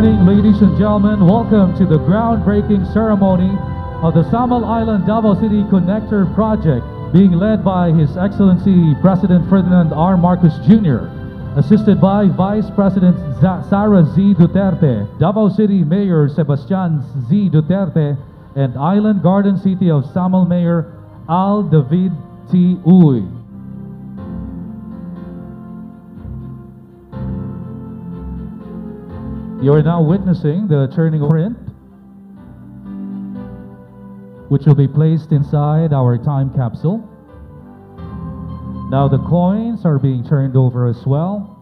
morning, ladies and gentlemen. Welcome to the groundbreaking ceremony of the Samal Island-Davao City Connector Project, being led by His Excellency President Ferdinand R. Marcos Jr., assisted by Vice President Sara Z. Duterte, Davao City Mayor Sebastian Z. Duterte, and Island Garden City of Samal Mayor Al David T. Uy. You are now witnessing the turning over print, which will be placed inside our time capsule. Now the coins are being turned over as well.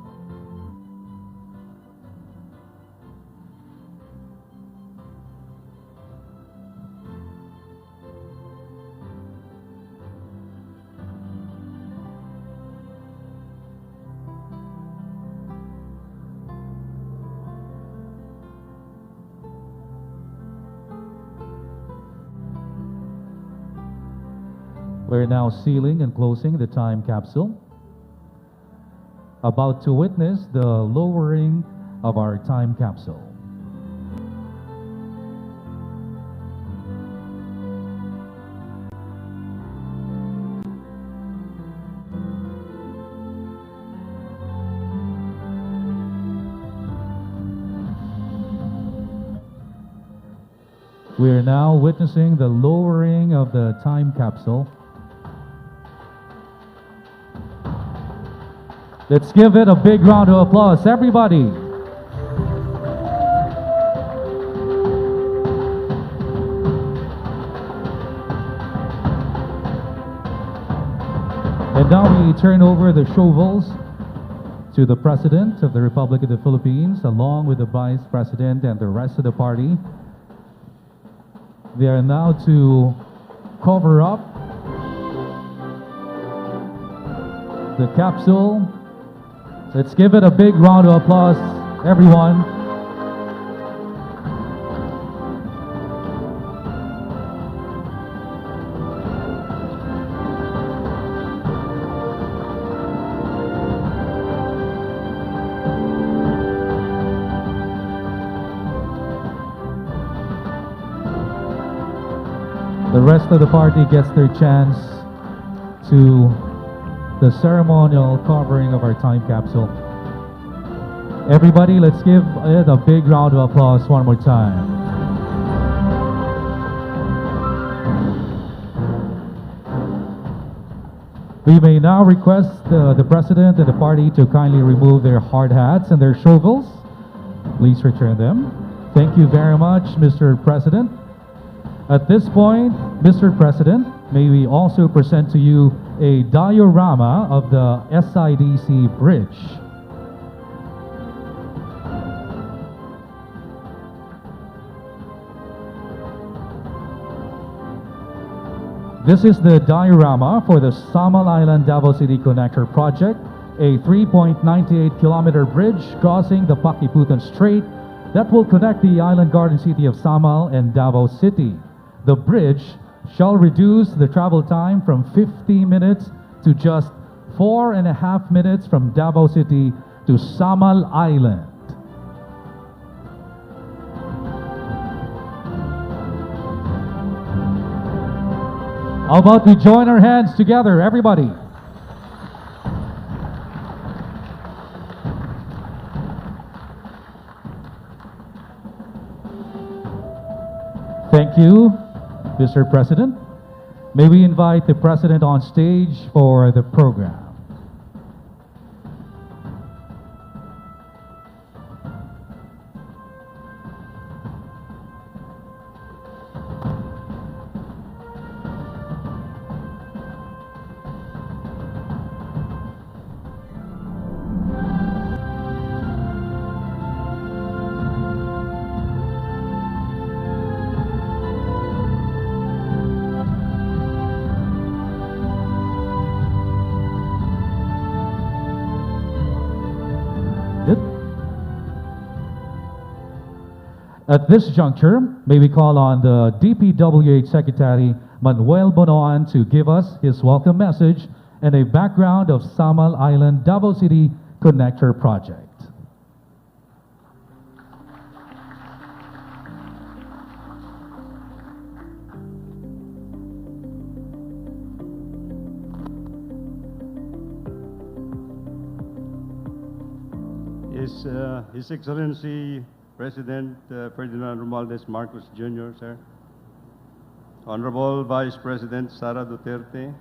We're now sealing and closing the time capsule. About to witness the lowering of our time capsule. We are now witnessing the lowering of the time capsule. Let's give it a big round of applause, everybody. And now we turn over the shovels to the President of the Republic of the Philippines, along with the Vice President and the rest of the party. They are now to cover up the capsule. Let's give it a big round of applause, everyone. The rest of the party gets their chance to the ceremonial covering of our time capsule. Everybody, let's give it a big round of applause one more time. We may now request the President and the party to kindly remove their hard hats and their shovels. Please return them. Thank you very much, Mr. President. At this point, Mr. President, may we also present to you a diorama of the SIDC bridge. This is the diorama for the Samal Island-Davao City Connector Project, a 3.98-kilometer bridge crossing the Pakiputan Strait that will connect the island garden city of Samal and Davao City. The bridge shall reduce the travel time from 50 minutes to just 4.5 minutes from Davao City to Samal Island. How about we join our hands together, everybody? Thank you, Mr. President. May we invite the President on stage for the program. At this juncture, may we call on the DPWH Secretary Manuel Bonoan to give us his welcome message and a background of Samal Island Davao City Connector Project. His Excellency President Ferdinand Romualdez Marcos Jr., sir. Honorable Vice President Sara Duterte,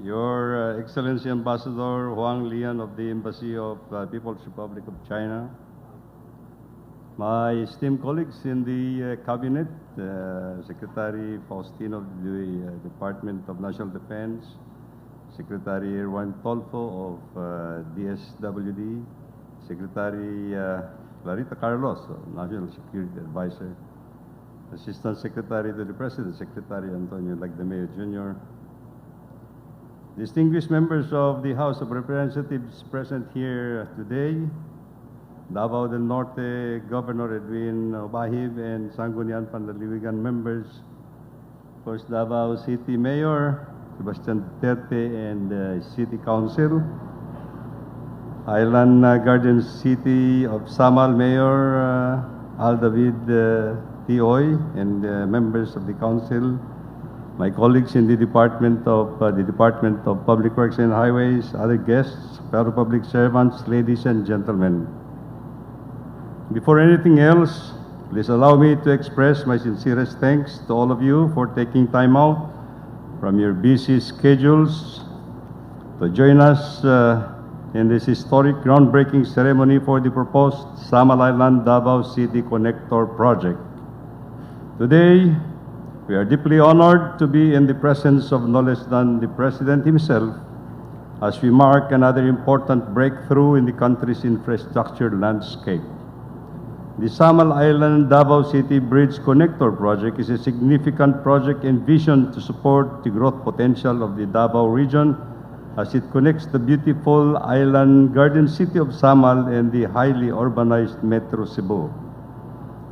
Your Excellency Ambassador Huang Lian of the Embassy of People's Republic of China, my esteemed colleagues in the Cabinet, Secretary Faustino of the Department of National Defense, Secretary Erwan Tolfo of DSWD, Secretary Clarita Carlos, National Security Advisor, Assistant Secretary to the President, Secretary Antonio Lagdameo Jr., distinguished members of the House of Representatives present here today, Davao del Norte Governor Edwin Obahib and Sangguniang Panlaliwigan members, of course, Davao City Mayor Sebastian Duterte and City Council, Island Garden City of Samal Mayor Al David Tioy and members of the Council, my colleagues in the Department of Public Works and Highways, other guests, fellow public servants, ladies and gentlemen. Before anything else, please allow me to express my sincerest thanks to all of you for taking time out from your busy schedules to join us in this historic groundbreaking ceremony for the proposed Samal Island-Davao City Connector project. Today, we are deeply honored to be in the presence of no less than the President himself as we mark another important breakthrough in the country's infrastructure landscape. The Samal Island-Davao City Bridge Connector project is a significant project envisioned to support the growth potential of the Davao region as it connects the beautiful island garden city of Samal and the highly urbanized Metro Cebu.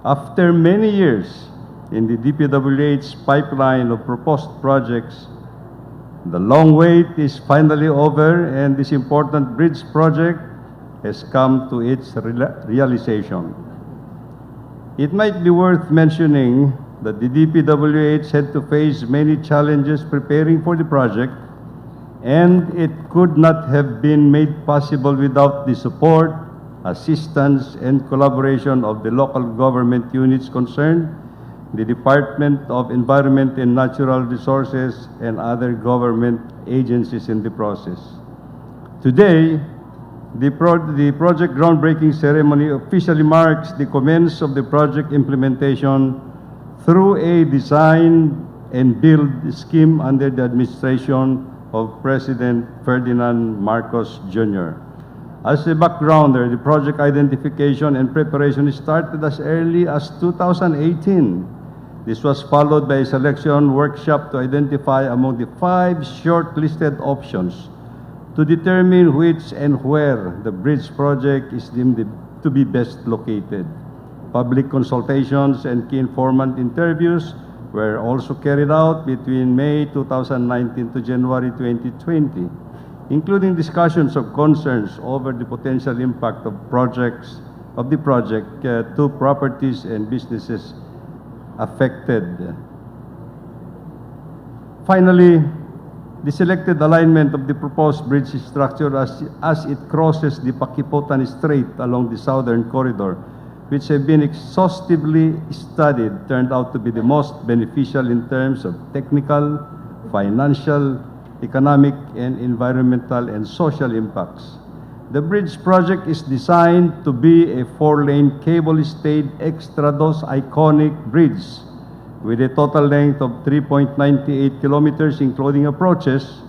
After many years in the DPWH pipeline of proposed projects, the long wait is finally over and this important bridge project has come to its realization. It might be worth mentioning that the DPWH had to face many challenges preparing for the project, and it could not have been made possible without the support, assistance, and collaboration of the local government units concerned, the Department of Environment and Natural Resources, and other government agencies in the process. Today, the project groundbreaking ceremony officially marks the commencement of the project implementation through a design and build scheme under the administration of President Ferdinand Marcos Jr. As a backgrounder, the project identification and preparation started as early as 2018. This was followed by a selection workshop to identify among the 5 shortlisted options to determine which and where the bridge project is deemed to be best located. Public consultations and key informant interviews were also carried out between May 2019 to January 2020, including discussions of concerns over the potential impact of the project to properties and businesses affected. Finally, the selected alignment of the proposed bridge structure as it crosses the Pakiputan Strait along the southern corridor, which have been exhaustively studied, turned out to be the most beneficial in terms of technical, financial, economic, and environmental and social impacts. The bridge project is designed to be a 4-lane cable-stayed extra-dos iconic bridge with a total length of 3.98 kilometers, including approaches,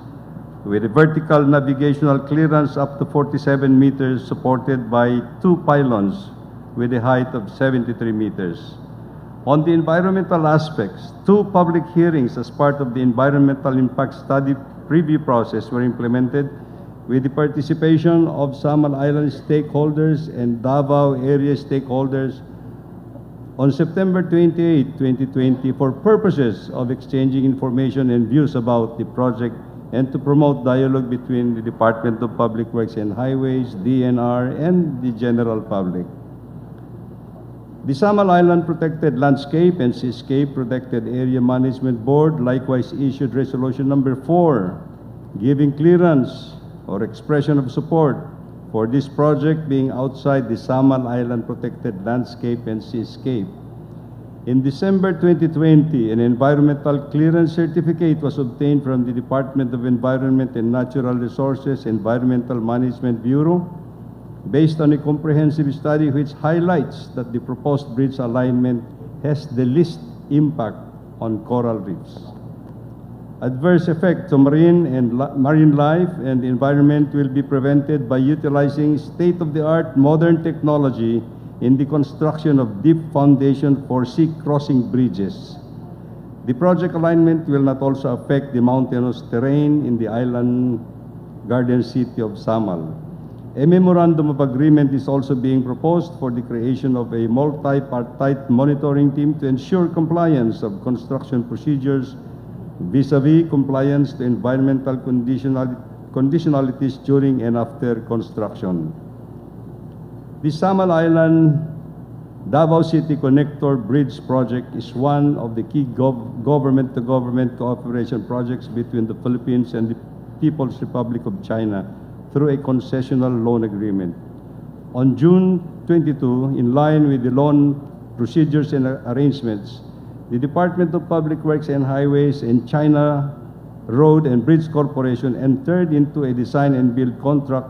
with a vertical navigational clearance up to 47 meters, supported by 2 pylons with a height of 73 meters. On the environmental aspects, 2 public hearings as part of the environmental impact study preview process were implemented with the participation of Samal Island stakeholders and Davao area stakeholders on September 28, 2020 for purposes of exchanging information and views about the project and to promote dialogue between the Department of Public Works and Highways, DNR, and the general public. The Samal Island Protected Landscape and Seascape Protected Area Management Board likewise issued Resolution Number 4, giving clearance or expression of support for this project being outside the Samal Island Protected Landscape and Seascape. In December 2020, an environmental clearance certificate was obtained from the Department of Environment and Natural Resources Environmental Management Bureau based on a comprehensive study which highlights that the proposed bridge alignment has the least impact on coral reefs. Adverse effects on marine life and the environment will be prevented by utilizing state-of-the-art modern technology in the construction of deep foundation for sea-crossing bridges. The project alignment will not also affect the mountainous terrain in the island garden city of Samal. A memorandum of agreement is also being proposed for the creation of a multi-party monitoring team to ensure compliance of construction procedures vis-a-vis compliance to environmental conditionalities during and after construction. The Samal Island-Davao City Connector Bridge Project is one of the key government-to-government cooperation projects between the Philippines and the People's Republic of China through a concessional loan agreement. On June 22, in line with the loan procedures and arrangements, the Department of Public Works and Highways and China Road and Bridge Corporation entered into a design and build contract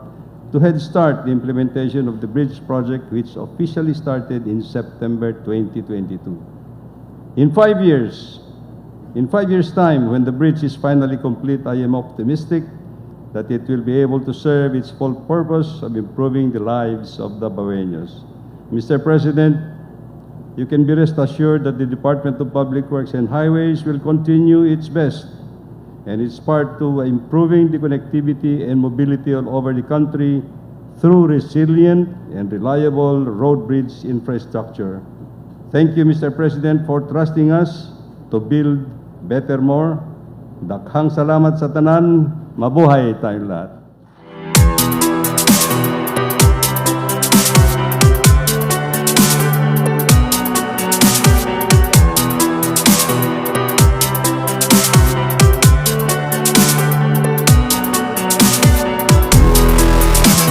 to head start the implementation of the bridge project, which officially started in September 2022. In 5 years time, when the bridge is finally complete, I am optimistic that it will be able to serve its full purpose of improving the lives of the Davaoeños. Mr. President, you can be rest assured that the Department of Public Works and Highways will continue its best and its part to improving the connectivity and mobility all over the country through resilient and reliable road bridge infrastructure. Thank you, Mr. President, for trusting us to build better more. Daghang salamat sa tanan. Mabuhay tayong lahat.